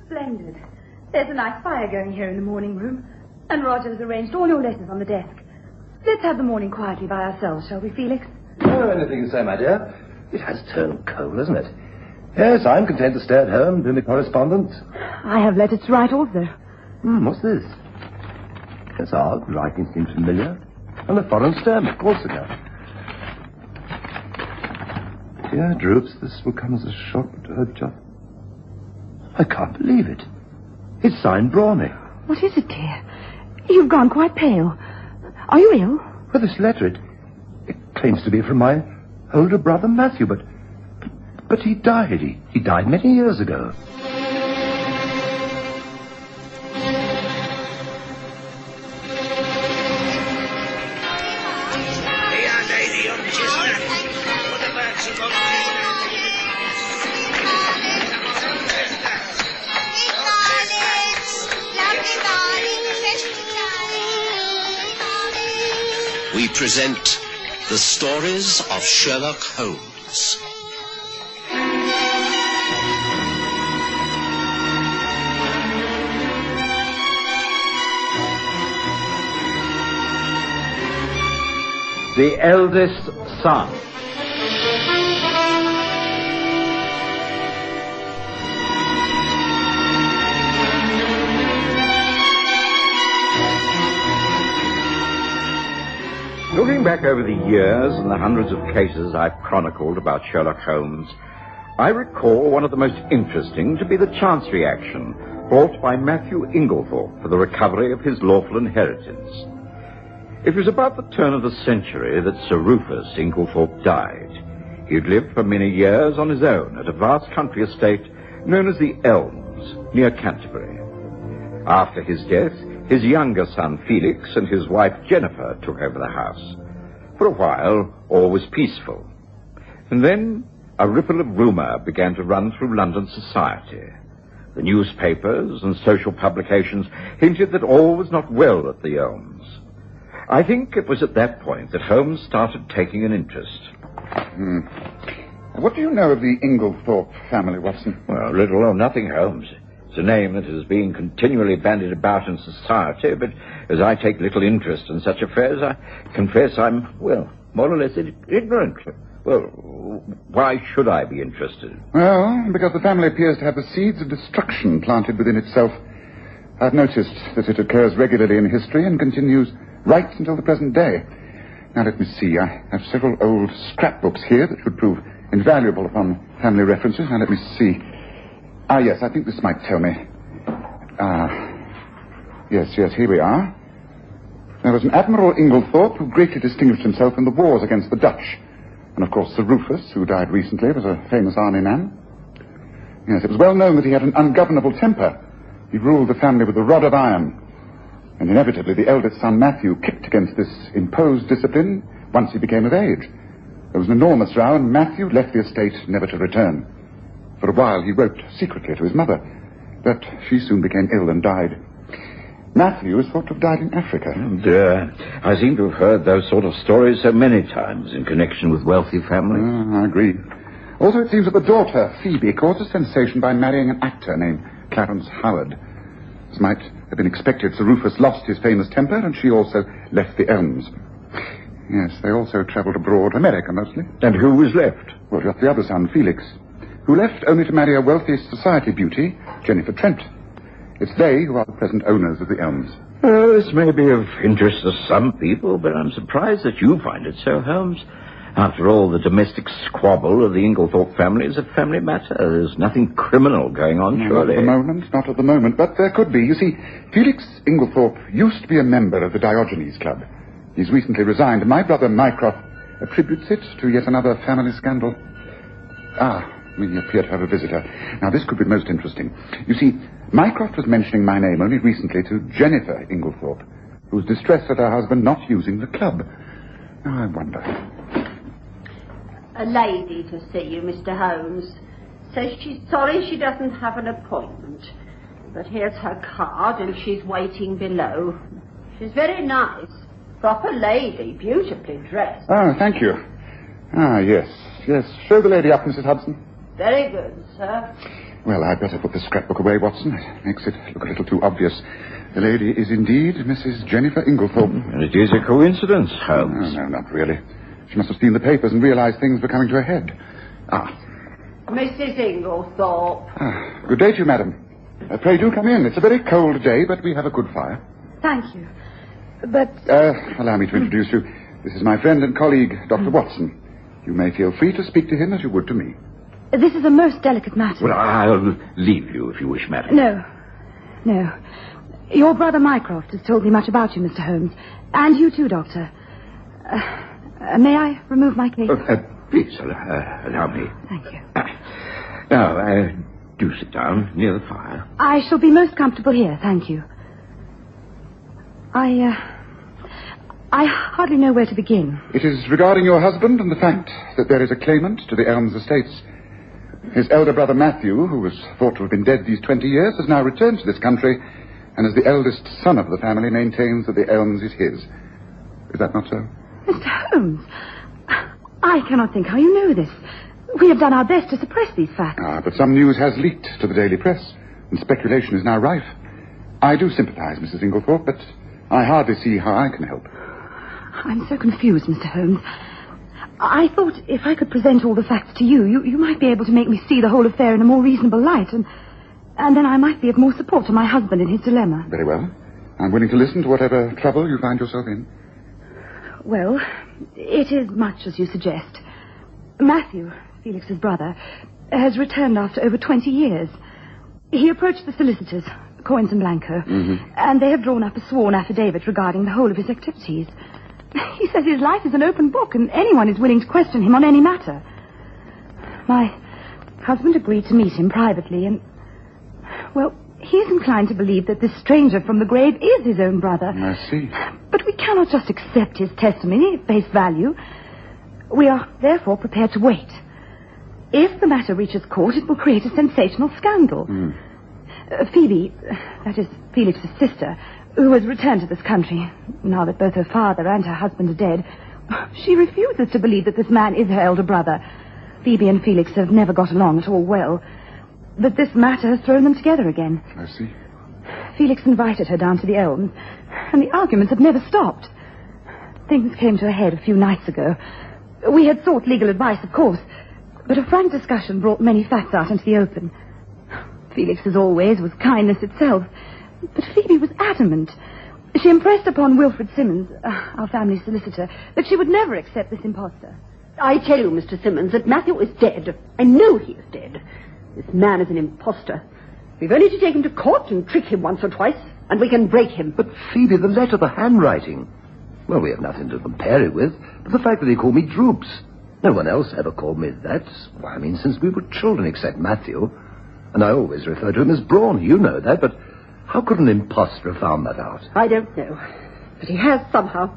Splendid. There's a nice fire going here in the morning room. And Roger's arranged all your letters on the desk. Let's have the morning quietly by ourselves, shall we, Felix? Oh, anything you say, my dear. It has turned cold, hasn't it? Yes, I'm content to stay at home, doing the correspondence. I have letters to write also. What's this? It's odd. Writing seems familiar. And a foreign stamp, of course it does. Dear Droops, this will come as a shock to her job. I can't believe it. It's signed Brawny. What is it, dear? You've gone quite pale. Are you ill? Well, this letter, it claims to be from my older brother Matthew, but he died. He died many years ago. We present the stories of Sherlock Holmes. The Eldest Son. Looking back over the years and the hundreds of cases I've chronicled about Sherlock Holmes, I recall one of the most interesting to be the Chancery action brought by Matthew Inglethorpe for the recovery of his lawful inheritance. It was about the turn of the century that Sir Rufus Inglethorpe died. He had lived for many years on his own at a vast country estate known as the Elms, near Canterbury. After his death, his younger son Felix and his wife Jennifer took over the house. For a while, all was peaceful. And then a ripple of rumour began to run through London society. The newspapers and social publications hinted that all was not well at the Elms. I think it was at that point that Holmes started taking an interest. What do you know of the Inglethorpe family, Watson? Well, little or nothing, Holmes. It's a name that is being continually bandied about in society, but as I take little interest in such affairs, I confess I'm, well, more or less ignorant. Well, why should I be interested? Well, because the family appears to have the seeds of destruction planted within itself. I've noticed that it occurs regularly in history and continues right until the present day. Now, let me see. I have several old scrapbooks here that would prove invaluable upon family references. Now, let me see. Yes, I think this might tell me. Yes, here we are. There was an Admiral Inglethorpe who greatly distinguished himself in the wars against the Dutch. And, of course, Sir Rufus, who died recently, was a famous army man. Yes, it was well known that he had an ungovernable temper. He ruled the family with a rod of iron. And inevitably, the eldest son, Matthew, kicked against this imposed discipline once he became of age. There was an enormous row, and Matthew left the estate never to return. For a while, he wrote secretly to his mother, but she soon became ill and died. Matthew is thought to have died in Africa. And, I seem to have heard those sort of stories so many times in connection with wealthy families. I agree. Also, it seems that the daughter, Phoebe, caused a sensation by marrying an actor named Clarence Howard. As might have been expected, Sir Rufus lost his famous temper, and she also left the Elms. Yes, they also travelled abroad, America mostly. And who was left? Well, just the other son, Felix, who left only to marry a wealthy society beauty, Jennifer Trent. It's they who are the present owners of the Elms. Well, this may be of interest to some people, but I'm surprised that you find it so, Holmes. After all, the domestic squabble of the Inglethorpe family is a family matter. There's nothing criminal going on, surely. Not at the moment, but there could be. You see, Felix Inglethorpe used to be a member of the Diogenes Club. He's recently resigned, and my brother Mycroft attributes it to yet another family scandal. We appear to have a visitor. Now, this could be most interesting. You see, Mycroft was mentioning my name only recently to Jennifer Inglethorpe, who was distressed at her husband not using the club. Now, I wonder. A lady to see you, Mr. Holmes. Says she's sorry she doesn't have an appointment. But here's her card, and she's waiting below. She's very nice. Proper lady, beautifully dressed. Oh, thank you. Yes. Show the lady up, Mrs. Hudson. Very good, sir. Well, I'd better put the scrapbook away, Watson. It makes it look a little too obvious. The lady is indeed Mrs. Jennifer Inglethorpe. And it is a coincidence, Holmes. No, not really. She must have seen the papers and realized things were coming to a head. Mrs. Inglethorpe. Good day to you, madam. Pray do come in. It's a very cold day, but we have a good fire. Thank you. But... Allow me to introduce you. This is my friend and colleague, Dr. Watson. You may feel free to speak to him as you would to me. This is a most delicate matter. Well, I'll leave you if you wish, madam. No. Your brother Mycroft has told me much about you, Mr. Holmes. And you too, Doctor. May I remove my cape? Please, allow me. Thank you. Now, do sit down near the fire. I shall be most comfortable here, thank you. I hardly know where to begin. It is regarding your husband and the fact that there is a claimant to the Elms estates. His elder brother Matthew, who was thought to have been dead these 20 years, has now returned to this country, and as the eldest son of the family, maintains that the Elms is his. Is that not so? Mr. Holmes, I cannot think how you know this. We have done our best to suppress these facts. But some news has leaked to the daily press, and speculation is now rife. I do sympathize, Mrs. Inglethorpe, but I hardly see how I can help. I'm so confused, Mr. Holmes. I thought if I could present all the facts to you, you might be able to make me see the whole affair in a more reasonable light, and then I might be of more support to my husband in his dilemma. Very well. I'm willing to listen to whatever trouble you find yourself in. Well, it is much as you suggest. Matthew, Felix's brother, has returned after over 20 years. He approached the solicitors, Coins and Blanco, and they have drawn up a sworn affidavit regarding the whole of his activities. He says his life is an open book and anyone is willing to question him on any matter. My husband agreed to meet him privately and, well, he is inclined to believe that this stranger from the grave is his own brother. I see. But we cannot just accept his testimony at face value. We are therefore prepared to wait. If the matter reaches court, it will create a sensational scandal. Phoebe, that is Felix's sister, who has returned to this country, now that both her father and her husband are dead, she refuses to believe that this man is her elder brother. Phoebe and Felix have never got along at all well. But this matter has thrown them together again. I see. Felix invited her down to the Elms, and the arguments have never stopped. Things came to a head a few nights ago. We had sought legal advice, of course, but a frank discussion brought many facts out into the open. Felix, as always, was kindness itself, but Phoebe was adamant. She impressed upon Wilfred Simmons, our family solicitor, that she would never accept this impostor. I tell you, Mr. Simmons, that Matthew is dead. I know he is dead. This man is an impostor. We've only to take him to court and trick him once or twice, and we can break him. But, Phoebe, the letter, the handwriting. Well, we have nothing to compare it with, but the fact that he called me Droops. No one else ever called me that. Well, I mean, since we were children, except Matthew. And I always refer to him as Brawn. You know that, but how could an impostor have found that out? I don't know, but he has somehow.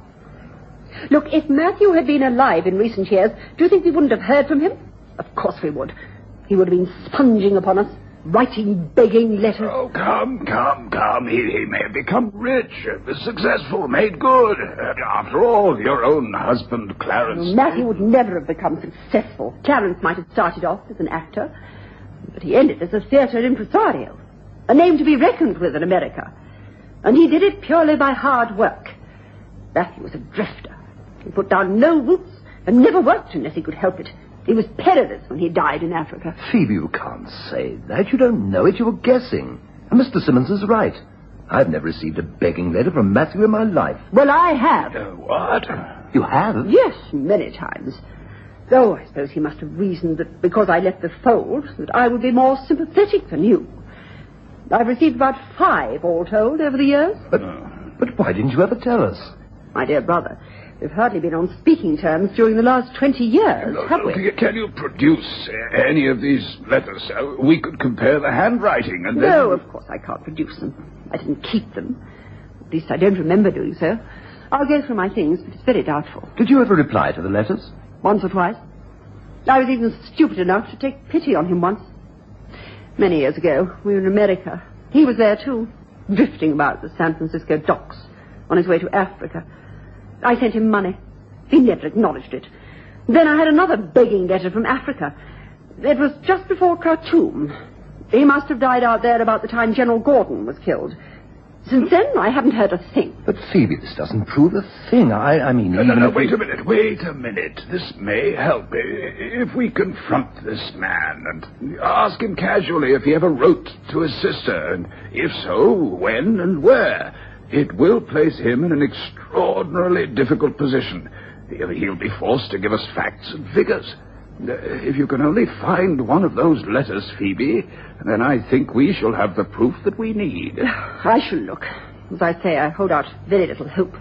Look, if Matthew had been alive in recent years, do you think we wouldn't have heard from him? Of course we would. He would have been sponging upon us, writing, begging letters. Oh, come. He may have become rich, successful, made good. After all, your own husband, Clarence... Matthew would never have become successful. Clarence might have started off as an actor, but he ended as a theatre impresario, a name to be reckoned with in America. And he did it purely by hard work. Matthew was a drifter. He put down no roots and never worked unless he could help it. He was penniless when he died in Africa. Phoebe, you can't say that. You don't know it. You were guessing. And Mr. Simmons is right. I've never received a begging letter from Matthew in my life. Well, I have. What? You have? Yes, many times. Though I suppose he must have reasoned that because I left the fold, that I would be more sympathetic than you. I've received about 5, all told, over the years. But why didn't you ever tell us? My dear brother, we've hardly been on speaking terms during the last 20 years, have we? Can you produce any of these letters so we could compare the handwriting and then... No, of course I can't produce them. I didn't keep them. At least I don't remember doing so. I'll go through my things, but it's very doubtful. Did you ever reply to the letters? Once or twice. I was even stupid enough to take pity on him once. Many years ago, we were in America. He was there too, drifting about the San Francisco docks on his way to Africa. I sent him money. He never acknowledged it. Then I had another begging letter from Africa. It was just before Khartoum. He must have died out there about the time General Gordon was killed. Since then, I haven't heard a thing. But, Phoebe, this doesn't prove a thing. I mean... No, wait a minute. This may help. If we confront this man and ask him casually if he ever wrote to his sister, and if so, when and where, it will place him in an extraordinarily difficult position. He'll be forced to give us facts and figures. If you can only find one of those letters, Phoebe, then I think we shall have the proof that we need. I shall look. As I say, I hold out very little hope.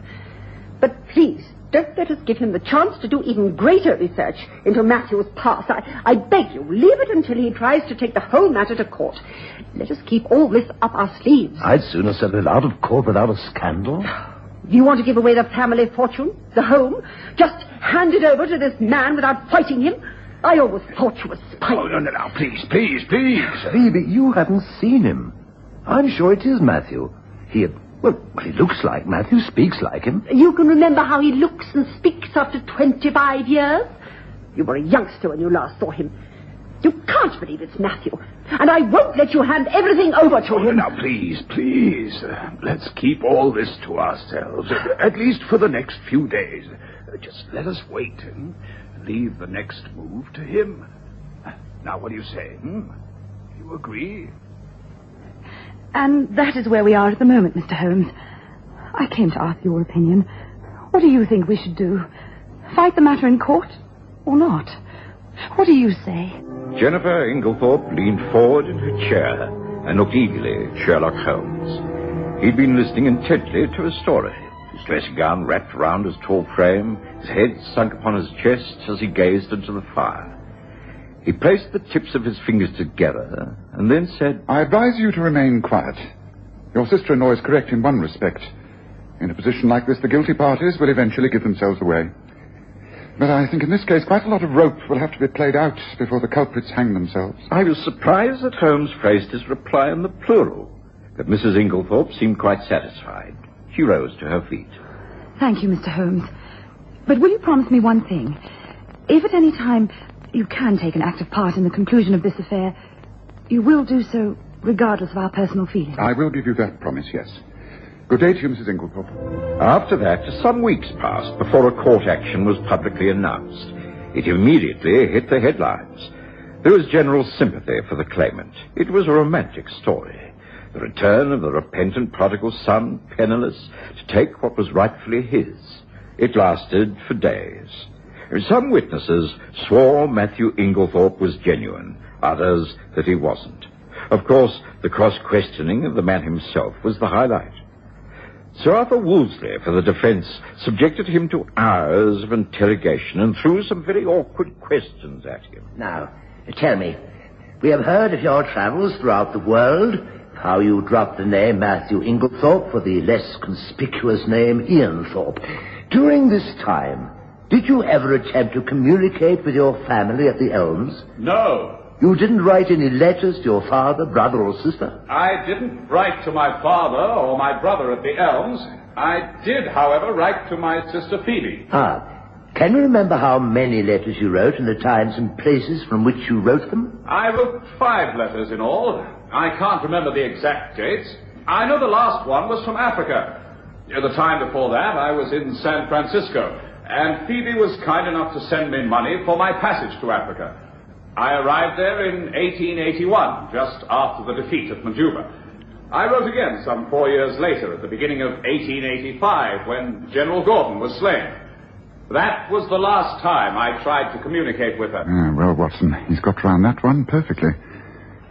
But please, don't let us give him the chance to do even greater research into Matthew's past. I beg you, leave it until he tries to take the whole matter to court. Let us keep all this up our sleeves. I'd sooner settle it out of court without a scandal. Do you want to give away the family fortune, the home? Just hand it over to this man without fighting him? I always thought you were spiteful. Oh, no, please. Phoebe, you haven't seen him. I'm sure it is Matthew. He looks like Matthew, speaks like him. You can remember how he looks and speaks after 25 years? You were a youngster when you last saw him. You can't believe it's Matthew. And I won't let you hand everything over to him. Now, please. Let's keep all this to ourselves, at least for the next few days. Just let us wait and leave the next move to him. Now, what do you say? You agree? And that is where we are at the moment, Mr. Holmes. I came to ask your opinion. What do you think we should do? Fight the matter in court or not? What do you say? Jennifer Inglethorpe leaned forward in her chair and looked eagerly at Sherlock Holmes. He'd been listening intently to his story, his dressing gown wrapped around his tall frame, his head sunk upon his chest as he gazed into the fire. He placed the tips of his fingers together and then said, I advise you to remain quiet. Your sister-in-law is correct in one respect. In a position like this, the guilty parties will eventually give themselves away. But I think in this case quite a lot of rope will have to be played out before the culprits hang themselves. I was surprised that Holmes phrased his reply in the plural, but Mrs. Inglethorpe seemed quite satisfied. She rose to her feet. Thank you, Mr. Holmes. But will you promise me one thing? If at any time you can take an active part in the conclusion of this affair, you will do so regardless of our personal feelings. I will give you that promise, yes. Good day to you, Mrs. Inglethorpe. After that, some weeks passed before a court action was publicly announced. It immediately hit the headlines. There was general sympathy for the claimant. It was a romantic story. The return of the repentant prodigal son, penniless, to take what was rightfully his. It lasted for days. Some witnesses swore Matthew Inglethorpe was genuine, others that he wasn't. Of course, the cross-questioning of the man himself was the highlight. Sir Arthur Wolseley, for the defence, subjected him to hours of interrogation and threw some very awkward questions at him. Now, tell me, we have heard of your travels throughout the world, how you dropped the name Matthew Inglethorpe for the less conspicuous name Ianthorpe. During this time, did you ever attempt to communicate with your family at the Elms? No. You didn't write any letters to your father, brother, or sister? I didn't write to my father or my brother at the Elms. I did, however, write to my sister Phoebe. Can you remember how many letters you wrote and the times and places from which you wrote them? I wrote 5 letters in all. I can't remember the exact dates. I know the last one was from Africa. The time before that, I was in San Francisco, and Phoebe was kind enough to send me money for my passage to Africa. I arrived there in 1881, just after the defeat at Majuba. I wrote again some 4 years later, at the beginning of 1885, when General Gordon was slain. That was the last time I tried to communicate with her. Well, Watson, he's got round that one perfectly.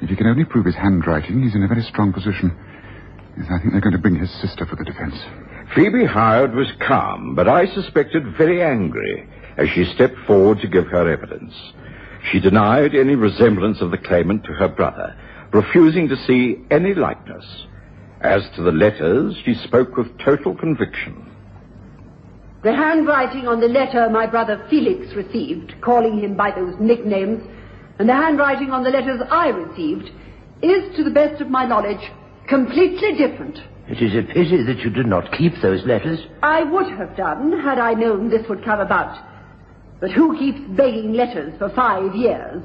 If he can only prove his handwriting, he's in a very strong position. Yes, I think they're going to bring his sister for the defence. Phoebe Howard was calm, but I suspected very angry, as she stepped forward to give her evidence. She denied any resemblance of the claimant to her brother, refusing to see any likeness. As to the letters, she spoke with total conviction. The handwriting on the letter my brother Felix received, calling him by those nicknames, and the handwriting on the letters I received, is, to the best of my knowledge, completely different. It is a pity that you did not keep those letters. I would have done, had I known this would come about. But who keeps begging letters for 5 years?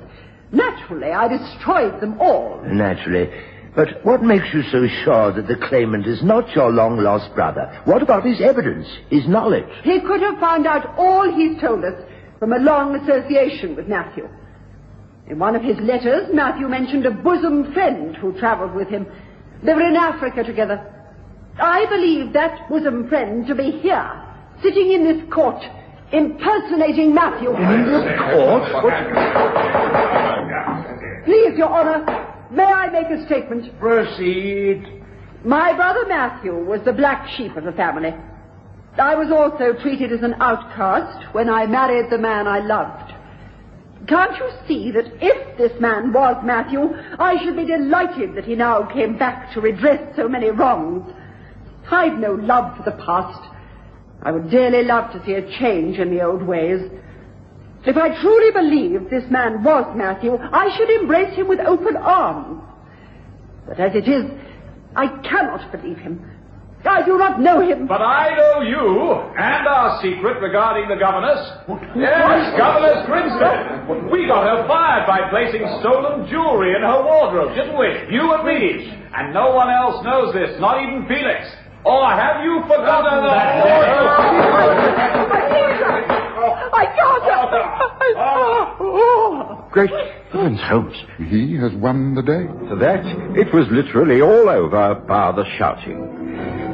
Naturally, I destroyed them all. Naturally. But what makes you so sure that the claimant is not your long-lost brother? What about his evidence, his knowledge? He could have found out all he's told us from a long association with Matthew. In one of his letters, Matthew mentioned a bosom friend who travelled with him. They were in Africa together. I believe that bosom friend to be here, sitting in this court, impersonating Matthew. In this court? Please, Your Honor, may I make a statement? Proceed. My brother Matthew was the black sheep of the family. I was also treated as an outcast when I married the man I loved. Can't you see that if this man was Matthew, I should be delighted that he now came back to redress so many wrongs? I've no love for the past. I would dearly love to see a change in the old ways. If I truly believed this man was Matthew, I should embrace him with open arms. But as it is, I cannot believe him. I do not know him. But I know you, and our secret regarding the governess. Yes, Governess Grimsby. We got her fired by placing stolen jewelry in her wardrobe, didn't we? You and me. And no one else knows this, not even Felix. Or have you forgotten that? I can't. Great heavens, Holmes. He has won the day. For that, it was literally all over, bar the shouting.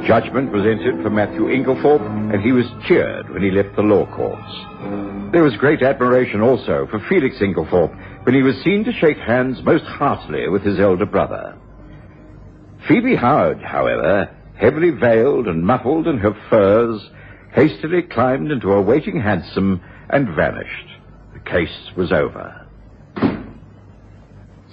Judgment was entered for Matthew Inglethorpe, and he was cheered when he left the law courts. There was great admiration also for Felix Inglethorpe when he was seen to shake hands most heartily with his elder brother. Phoebe Howard, however, heavily veiled and muffled in her furs, hastily climbed into a waiting hansom and vanished. The case was over.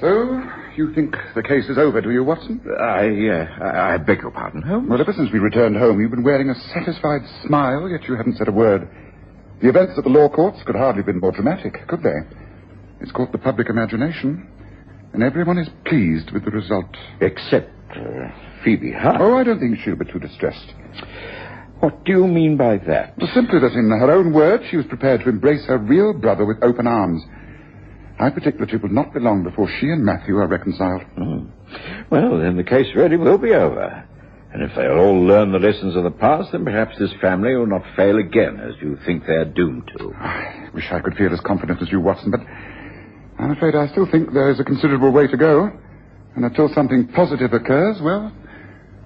So, you think the case is over, do you, Watson? I beg your pardon, Holmes? Well, ever since we returned home, you've been wearing a satisfied smile, yet you haven't said a word. The events at the law courts could hardly have been more dramatic, could they? It's caught the public imagination, and everyone is pleased with the result. Except Phoebe Hart. Oh, I don't think she'll be too distressed. What do you mean by that? Well, simply that in her own words, she was prepared to embrace her real brother with open arms. I predict that it will not be long before she and Matthew are reconciled. Well, then the case really will be over. And if they'll all learn the lessons of the past, then perhaps this family will not fail again, as you think they're doomed to. I wish I could feel as confident as you, Watson, but I'm afraid I still think there is a considerable way to go. And until something positive occurs, well,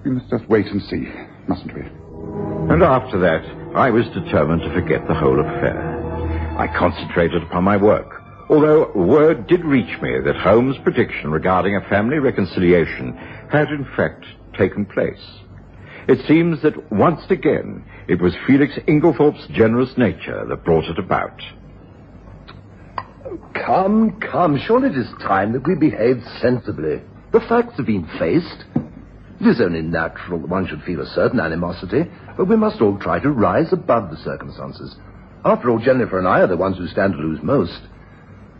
we must just wait and see, mustn't we? And after that, I was determined to forget the whole affair. I concentrated upon my work, although word did reach me that Holmes' prediction regarding a family reconciliation had in fact taken place. It seems that once again it was Felix Inglethorpe's generous nature that brought it about. Come. Surely it is time that we behaved sensibly. The facts have been faced. It is only natural that one should feel a certain animosity, but we must all try to rise above the circumstances. After all, Jennifer and I are the ones who stand to lose most.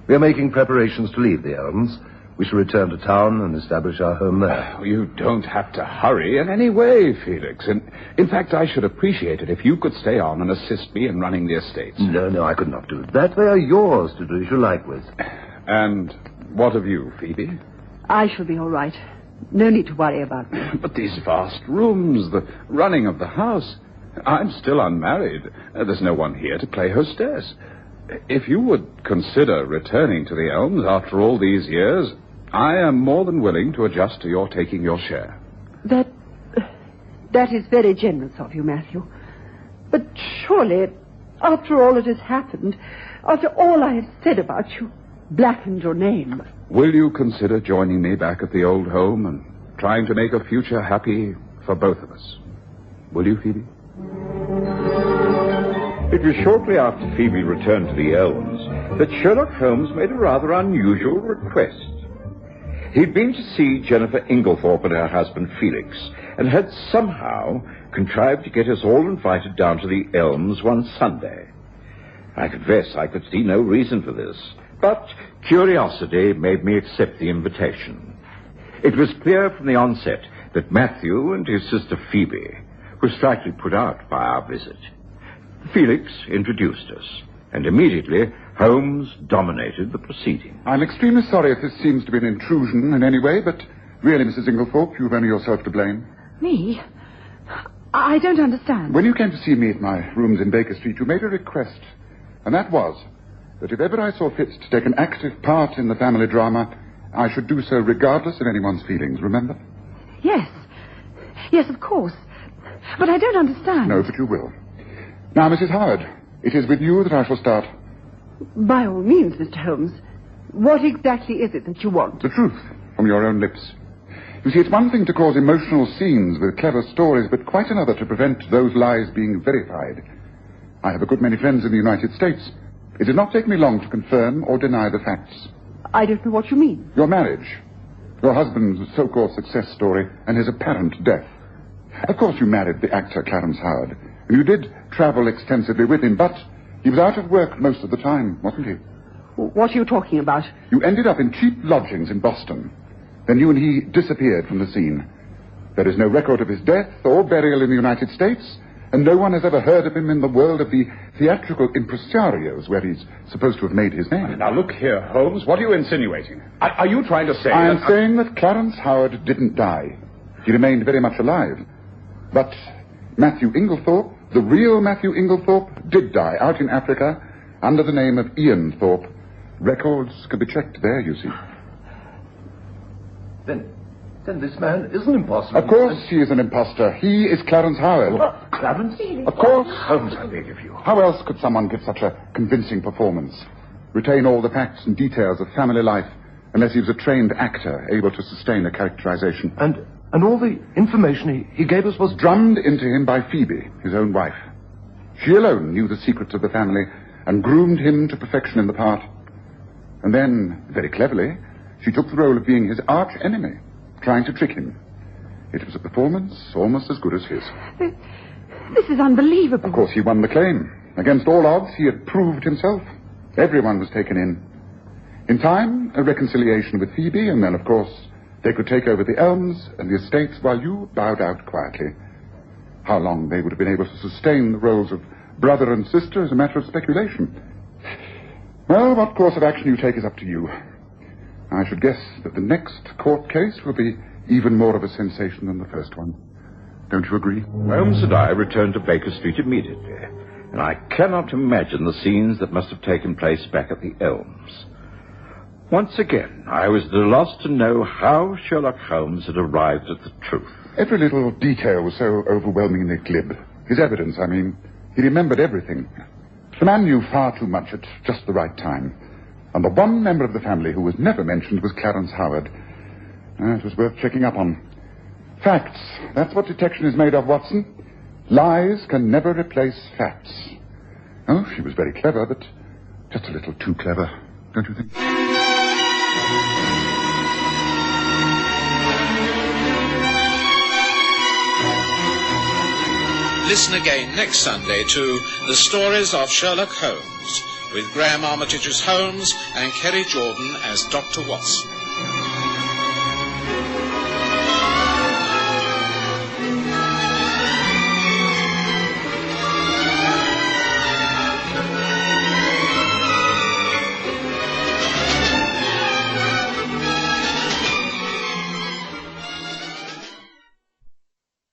We are making preparations to leave the Elms. We shall return to town and establish our home there. You don't have to hurry in any way, Felix. And in fact, I should appreciate it if you could stay on and assist me in running the estates. No, I could not do that. They are yours to do as you like with. And what of you, Phoebe? I shall be all right. No need to worry about me. But these vast rooms, the running of the house. I'm still unmarried. There's no one here to play hostess. If you would consider returning to the Elms after all these years, I am more than willing to adjust to your taking your share. That is very generous of you, Matthew. But surely, after all that has happened, after all I have said about you, blackened your name. Will you consider joining me back at the old home and trying to make a future happy for both of us? Will you, Phoebe? It was shortly after Phoebe returned to the Elms that Sherlock Holmes made a rather unusual request. He'd been to see Jennifer Inglethorpe and her husband Felix, and had somehow contrived to get us all invited down to the Elms one Sunday. I confess I could see no reason for this, but curiosity made me accept the invitation. It was clear from the onset that Matthew and his sister Phoebe were slightly put out by our visit. Felix introduced us, And immediately, Holmes dominated the proceeding. I'm extremely sorry if this seems to be an intrusion in any way, but really, Mrs. Inglethorpe, you've only yourself to blame. Me? I don't understand. When you came to see me at my rooms in Baker Street, you made a request, and that was that if ever I saw fit to take an active part in the family drama, I should do so regardless of anyone's feelings, remember? Yes. Yes, of course. But I don't understand. No, but you will. Now, Mrs. Howard, it is with you that I shall start. By all means, Mr. Holmes. What exactly is it that you want? The truth, from your own lips. You see, it's one thing to cause emotional scenes with clever stories, but quite another to prevent those lies being verified. I have a good many friends in the United States. It did not take me long to confirm or deny the facts. I don't know what you mean. Your marriage, your husband's so-called success story, and his apparent death. Of course you married the actor Clarence Howard, and you did travel extensively with him, but he was out of work most of the time, wasn't he? What are you talking about? You ended up in cheap lodgings in Boston. Then you and he disappeared from the scene. There is no record of his death or burial in the United States, and no one has ever heard of him in the world of the theatrical impresarios where he's supposed to have made his name. Now, look here, Holmes. What are you insinuating? Are you trying to say I am saying that Clarence Howard didn't die. He remained very much alive. But Matthew Inglethorpe, the real Matthew Inglethorpe, did die out in Africa under the name of Ian Thorpe. Records can be checked there, you see. Then this man is an impostor. Of course he is an impostor. He is Clarence Howard. What? Clarence? Of course. Holmes, I beg of you. How else could someone give such a convincing performance? Retain all the facts and details of family life, unless he was a trained actor able to sustain a characterization. And all the information he gave us was drummed into him by Phoebe, his own wife. She alone knew the secrets of the family and groomed him to perfection in the part. And then, very cleverly, she took the role of being his arch enemy, trying to trick him. It was a performance almost as good as his. This is unbelievable. Of course, he won the claim. Against all odds, he had proved himself. Everyone was taken in. In time, a reconciliation with Phoebe, and then, of course, they could take over the Elms and the estates while you bowed out quietly. How long they would have been able to sustain the roles of brother and sister is a matter of speculation. Well, what course of action you take is up to you. I should guess that the next court case will be even more of a sensation than the first one. Don't you agree? Holmes and I returned to Baker Street immediately, and I cannot imagine the scenes that must have taken place back at the Elms. Once again, I was at a loss to know how Sherlock Holmes had arrived at the truth. Every little detail was so overwhelmingly glib. His evidence, I mean. He remembered everything. The man knew far too much at just the right time. And the one member of the family who was never mentioned was Clarence Howard. It was worth checking up on. Facts. That's what detection is made of, Watson. Lies can never replace facts. Oh, she was very clever, but just a little too clever, don't you think? Listen again next Sunday to The Stories of Sherlock Holmes, with Graham Armitage as Holmes and Kerry Jordan as Dr. Watson.